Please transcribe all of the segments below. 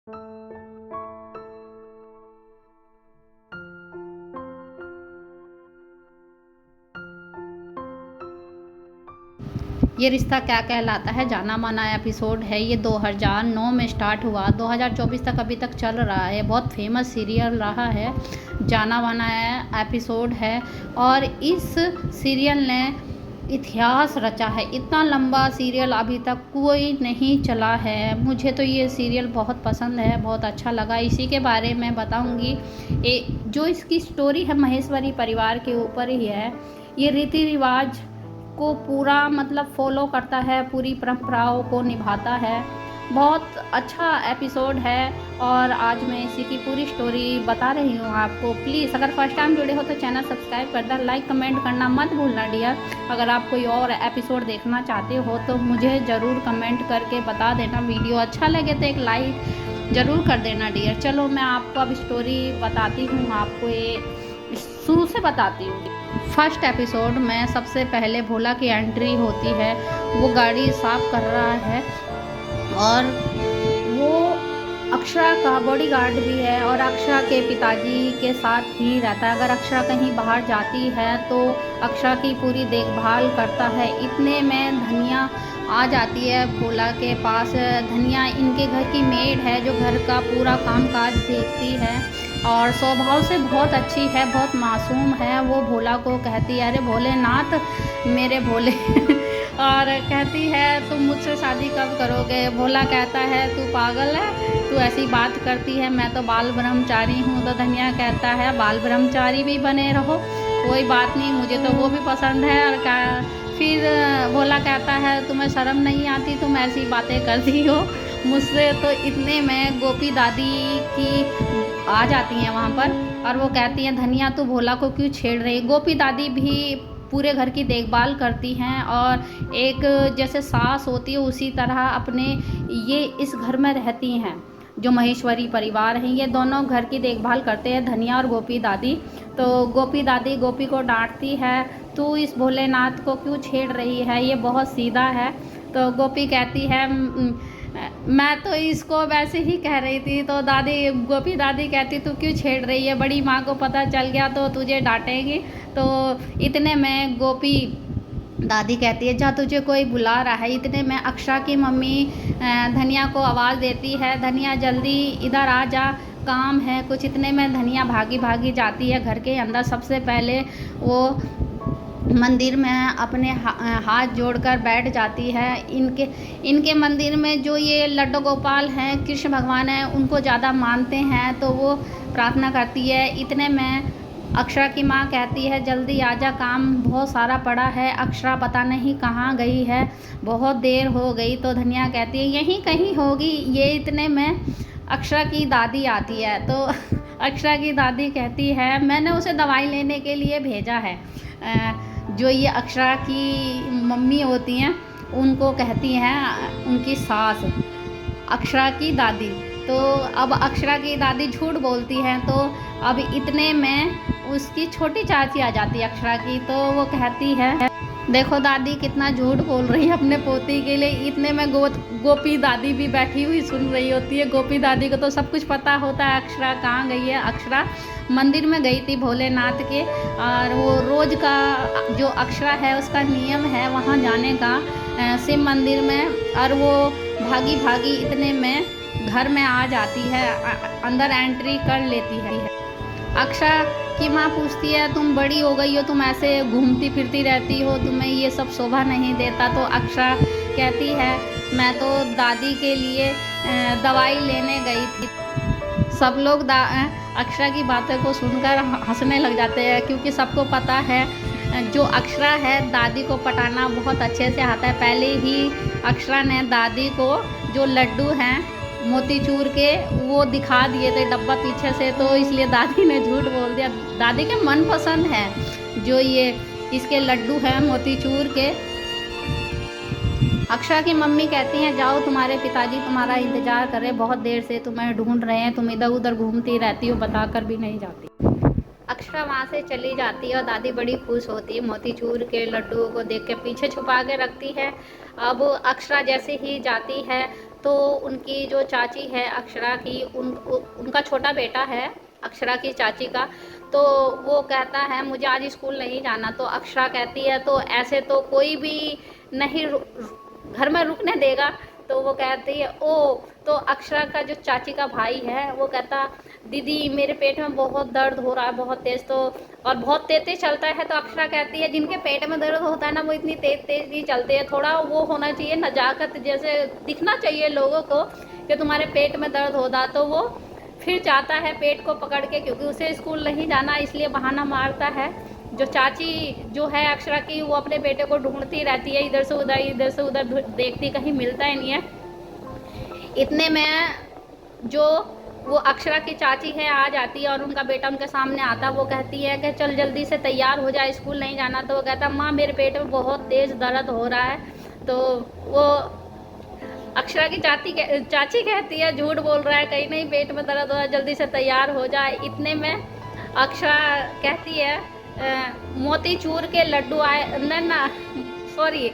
ये रिश्ता क्या कहलाता है जाना माना एपिसोड है। ये 2009 में स्टार्ट हुआ, 2024 तक अभी तक चल रहा है। बहुत फेमस सीरियल रहा है, जाना माना एपिसोड है। और इस सीरियल ने इतिहास रचा है। इतना लंबा सीरियल अभी तक कोई नहीं चला है। मुझे तो ये सीरियल बहुत पसंद है, बहुत अच्छा लगा। इसी के बारे में बताऊंगी। जो इसकी स्टोरी है महेश्वरी परिवार के ऊपर ही है। ये रीति रिवाज को पूरा मतलब फॉलो करता है, पूरी परंपराओं को निभाता है। बहुत अच्छा एपिसोड है और आज मैं इसी की पूरी स्टोरी बता रही हूँ आपको। प्लीज़ अगर फर्स्ट टाइम जुड़े हो तो चैनल सब्सक्राइब कर दें, लाइक कमेंट करना मत भूलना डियर। अगर आप कोई और एपिसोड देखना चाहते हो तो मुझे ज़रूर कमेंट करके बता देना। वीडियो अच्छा लगे तो एक लाइक ज़रूर कर देना डियर। चलो मैं आपको अब स्टोरी बताती हूँ, आपको ये शुरू से बताती हूँ। फर्स्ट एपिसोड में सबसे पहले भोला की एंट्री होती है। वो गाड़ी साफ कर रहा है और वो अक्षरा का बॉडीगार्ड भी है और अक्षरा के पिताजी के साथ ही रहता है। अगर अक्षरा कहीं बाहर जाती है तो अक्षरा की पूरी देखभाल करता है। इतने में धनिया आ जाती है भोला के पास। धनिया इनके घर की मेड है जो घर का पूरा कामकाज देखती है और स्वभाव से बहुत अच्छी है, बहुत मासूम है। वो भोला को कहती है, अरे भोलेनाथ मेरे भोले और कहती है तुम मुझसे शादी कब करोगे। भोला कहता है तू पागल है, तू ऐसी बात करती है, मैं तो बाल ब्रह्मचारी हूँ। तो धनिया कहता है बाल ब्रह्मचारी भी बने रहो, कोई बात नहीं, मुझे तो वो भी पसंद है। और फिर भोला कहता है तुम्हें शर्म नहीं आती, तुम ऐसी बातें करती हो मुझसे। तो इतने में गोपी दादी की आ जाती हैं वहाँ पर और वो कहती हैं धनिया तू भोला को क्यों छेड़ रही। गोपी दादी भी पूरे घर की देखभाल करती हैं और एक जैसे सास होती है उसी तरह अपने ये इस घर में रहती हैं। जो महेश्वरी परिवार हैं ये दोनों घर की देखभाल करते हैं, धनिया और गोपी दादी। तो गोपी दादी गोपी को डांटती है तू इस भोलेनाथ को क्यों छेड़ रही है, ये बहुत सीधा है। तो गोपी कहती है मैं तो इसको वैसे ही कह रही थी। तो गोपी दादी कहती तू क्यों छेड़ रही है, बड़ी माँ को पता चल गया तो तुझे डांटेगी। तो इतने में गोपी दादी कहती है जा तुझे कोई बुला रहा है। इतने में अक्षरा की मम्मी धनिया को आवाज़ देती है धनिया जल्दी इधर आ जा, काम है कुछ। इतने में धनिया भागी भागी जाती है घर के अंदर। सबसे पहले वो मंदिर में अपने हाथ जोड़कर बैठ जाती है। इनके मंदिर में जो ये लड्डू गोपाल हैं, कृष्ण भगवान हैं, उनको ज़्यादा मानते हैं तो वो प्रार्थना करती है। इतने में अक्षरा की माँ कहती है जल्दी आजा, काम बहुत सारा पड़ा है। अक्षरा पता नहीं कहाँ गई है, बहुत देर हो गई। तो धनिया कहती है यहीं कहीं होगी ये। इतने में अक्षरा की दादी आती है तो अक्षरा की दादी कहती है मैंने उसे दवाई लेने के लिए भेजा है। जो ये अक्षरा की मम्मी होती हैं उनको कहती हैं उनकी सास अक्षरा की दादी। तो अब अक्षरा की दादी झूठ बोलती हैं तो अब इतने में उसकी छोटी चाची आ जाती है अक्षरा की। तो वो कहती है देखो दादी कितना झूठ बोल रही है अपने पोती के लिए। इतने में गोपी दादी भी बैठी हुई सुन रही होती है। गोपी दादी को तो सब कुछ पता होता है अक्षरा कहाँ गई है। अक्षरा मंदिर में गई थी भोलेनाथ के और वो रोज़ का जो अक्षरा है उसका नियम है वहाँ जाने का शिव मंदिर में। और वो भागी भागी इतने में घर में आ जाती है, अंदर एंट्री कर लेती है। अक्षरा की माँ पूछती है तुम बड़ी हो गई हो, तुम ऐसे घूमती फिरती रहती हो, तुम्हें ये सब शोभा नहीं देता। तो अक्षरा कहती है मैं तो दादी के लिए दवाई लेने गई थी। सब लोग अक्षरा की बातों को सुनकर हंसने लग जाते हैं क्योंकि सबको पता है जो अक्षरा है दादी को पटाना बहुत अच्छे से आता है। पहले ही अक्षरा ने दादी को जो लड्डू हैं मोतीचूर के वो दिखा दिए थे डब्बा पीछे से, तो इसलिए दादी ने झूठ बोल दिया। दादी के मन पसंद है जो ये इसके लड्डू हैं मोतीचूर के। अक्षरा की मम्मी कहती हैं जाओ तुम्हारे पिताजी तुम्हारा इंतज़ार कर रहे, बहुत देर से तुम्हें ढूंढ रहे हैं, तुम इधर उधर घूमती रहती हो, बताकर भी नहीं जाती। अक्षरा वहाँ से चली जाती है और दादी बड़ी खुश होती है। मोतीचूर के लड्डुओं को देख के पीछे छुपा के रखती है। अब अक्षरा जैसे ही जाती है तो उनकी जो चाची है अक्षरा की, उनका छोटा बेटा है अक्षरा की चाची का, तो वो कहता है मुझे आज स्कूल नहीं जाना। तो अक्षरा कहती है तो ऐसे तो कोई भी नहीं घर में रुकने देगा। तो वो कहती है ओ, तो अक्षरा का जो चाची का भाई है वो कहता दीदी मेरे पेट में बहुत दर्द हो रहा है बहुत तेज़, तो और बहुत तेज तेज चलता है। तो अक्षरा कहती है जिनके पेट में दर्द होता है ना वो इतनी तेज तेज नहीं चलते हैं, थोड़ा वो होना चाहिए नजाकत, जैसे दिखना चाहिए लोगों को कि तुम्हारे पेट में दर्द होता। तो वो फिर जाता है पेट को पकड़ के, क्योंकि उसे स्कूल नहीं जाना इसलिए बहाना मारता है। जो चाची जो है अक्षरा की वो अपने बेटे को ढूंढती रहती है, इधर से उधर देखती, कहीं मिलता ही नहीं है। इतने में जो वो अक्षरा की चाची है आ जाती है और उनका बेटा उनके सामने आता। वो कहती है कि चल जल्दी से तैयार हो जाए, स्कूल नहीं जाना। तो वो कहता माँ मेरे पेट में बहुत तेज़ दर्द हो रहा है। तो वो अक्षरा की चाची कहती है झूठ बोल रहा है, कहीं नहीं पेट में दर्द हो रहा है, जल्दी से तैयार हो जाए। इतने में अक्षरा कहती है मोतीचूर के लड्डू आए ना सॉरी,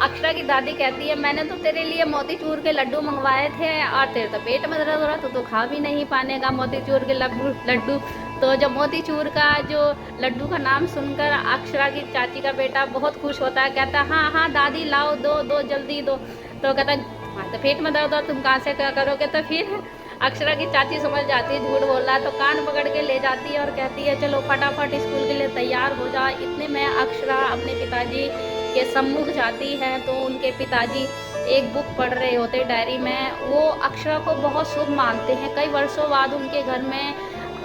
अक्षरा की दादी कहती है मैंने तो तेरे लिए मोतीचूर के लड्डू मंगवाए थे और तेरे तो पेट में दर्द हो रहा तो खा भी नहीं पाने का मोतीचूर के लड्डू। तो जब मोतीचूर का जो लड्डू का नाम सुनकर अक्षरा की चाची का बेटा बहुत खुश होता है, कहता है हाँ हाँ दादी लाओ, दो दो जल्दी दो। तो कहता हाँ तो पेट में दर्द हो तुम कहाँ से क्या करोगे। तो फिर अक्षरा की चाची समझ जाती है झूठ बोल रहा है, तो कान पकड़ के ले जाती है और कहती है चलो फटाफट स्कूल के लिए तैयार हो जा। इतने में अक्षरा अपने पिताजी के सम्मुख जाती है तो उनके पिताजी एक बुक पढ़ रहे होते डायरी में। वो अक्षरा को बहुत शुभ मानते हैं, कई वर्षों बाद उनके घर में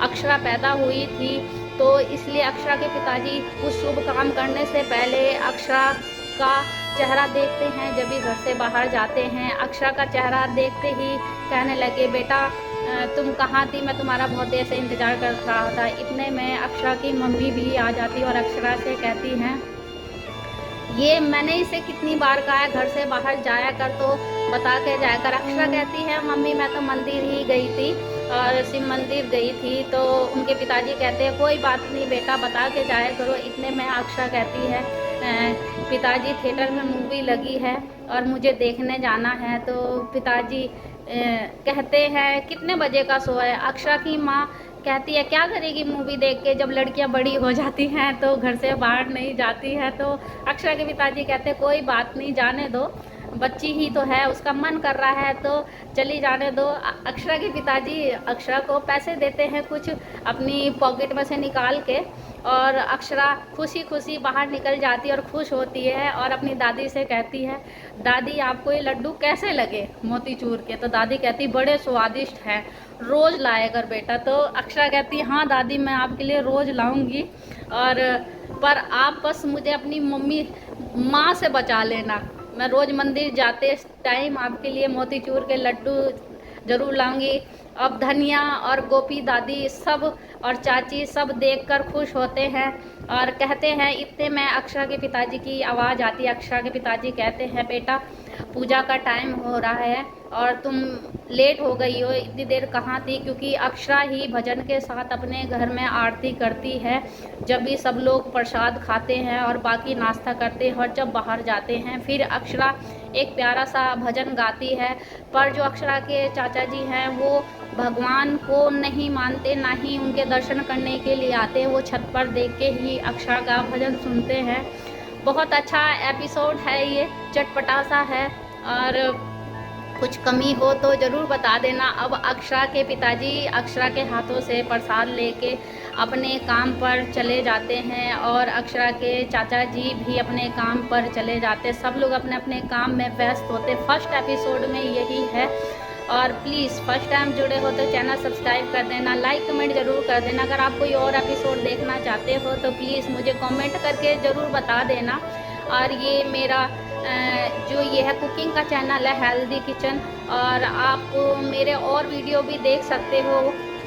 अक्षरा पैदा हुई थी, तो इसलिए अक्षरा के पिताजी कुछ शुभ काम करने से पहले अक्षरा का चेहरा देखते हैं जब भी घर से बाहर जाते हैं। अक्षरा का चेहरा देखते ही कहने लगे बेटा तुम कहाँ थी, मैं तुम्हारा बहुत देर से इंतज़ार कर रहा था। इतने में अक्षरा की मम्मी भी आ जाती और अक्षरा से कहती हैं ये मैंने इसे कितनी बार कहा है घर से बाहर जाया कर तो बता के जाया कर। अक्षरा कहती है मम्मी मैं तो मंदिर ही गई थी और शिव मंदिर गई थी। तो उनके पिताजी कहते हैं कोई बात नहीं बेटा बता के जाया करो। इतने में अक्षरा कहती है पिताजी थिएटर में मूवी लगी है और मुझे देखने जाना है। तो पिताजी कहते हैं कितने बजे का शो है। अक्षरा की माँ कहती है क्या करेगी मूवी देख के, जब लड़कियां बड़ी हो जाती हैं तो घर से बाहर नहीं जाती है। तो अक्षरा के पिताजी कहते हैं कोई बात नहीं जाने दो, बच्ची ही तो है, उसका मन कर रहा है तो चली जाने दो। अक्षरा के पिताजी अक्षरा को पैसे देते हैं कुछ अपनी पॉकेट में से निकाल के, और अक्षरा खुशी खुशी बाहर निकल जाती है और खुश होती है और अपनी दादी से कहती है दादी आपको ये लड्डू कैसे लगे मोतीचूर के। तो दादी कहती बड़े स्वादिष्ट हैं, रोज़ लाया कर बेटा। तो अक्षरा कहती हाँ दादी मैं आपके लिए रोज़ लाऊंगी, और पर आप बस मुझे अपनी मम्मी माँ से बचा लेना, मैं रोज़ मंदिर जाते टाइम आपके लिए मोतीचूर के लड्डू ज़रूर लाऊंगी। अब धनिया और गोपी दादी सब और चाची सब देखकर खुश होते हैं और कहते हैं। इतने में अक्षरा के पिताजी की आवाज़ आती है। अक्षरा के पिताजी कहते हैं बेटा पूजा का टाइम हो रहा है और तुम लेट हो गई हो, इतनी देर कहाँ थी, क्योंकि अक्षरा ही भजन के साथ अपने घर में आरती करती है जब भी सब लोग प्रसाद खाते हैं और बाकी नाश्ता करते हैं और जब बाहर जाते हैं। फिर अक्षरा एक प्यारा सा भजन गाती है, पर जो अक्षरा के चाचा जी हैं वो भगवान को नहीं मानते, ना ही उनके दर्शन करने के लिए आते हैं, वो छत पर देख के ही अक्षरा का भजन सुनते हैं। बहुत अच्छा एपिसोड है ये, चटपटा सा है, और कुछ कमी हो तो ज़रूर बता देना। अब अक्षरा के पिताजी अक्षरा के हाथों से प्रसाद लेके अपने काम पर चले जाते हैं और अक्षरा के चाचा जी भी अपने काम पर चले जाते, सब लोग अपने अपने काम में व्यस्त होते। फर्स्ट एपिसोड में यही है, और प्लीज़ फर्स्ट टाइम जुड़े हो तो चैनल सब्सक्राइब कर देना, लाइक कमेंट ज़रूर कर देना। अगर आप कोई और एपिसोड देखना चाहते हो तो प्लीज़ मुझे कमेंट करके ज़रूर बता देना। और ये मेरा जो ये है कुकिंग का चैनल है हेल्दी किचन, और आप मेरे और वीडियो भी देख सकते हो,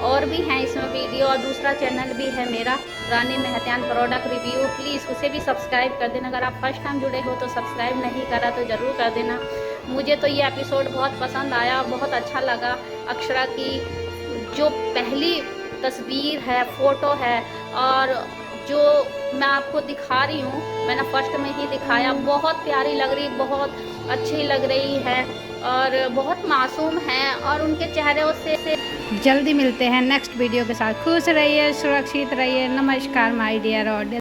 और भी हैं इसमें वीडियो, और दूसरा चैनल भी है मेरा रानी मेहतियान प्रोडक्ट रिव्यू, प्लीज़ उसे भी सब्सक्राइब कर देना। अगर आप फर्स्ट टाइम जुड़े हो तो सब्सक्राइब नहीं करा तो ज़रूर कर देना। मुझे तो ये एपिसोड बहुत पसंद आया, बहुत अच्छा लगा। अक्षरा की जो पहली तस्वीर है, फ़ोटो है, और जो मैं आपको दिखा रही हूँ, मैंने फर्स्ट में ही दिखाया, बहुत प्यारी लग रही, बहुत अच्छी लग रही है। और बहुत मासूम हैं और उनके चेहरे से जल्दी मिलते हैं नेक्स्ट वीडियो के साथ। खुश रहिए, सुरक्षित रहिए। नमस्कार माय डियर ऑडियंस।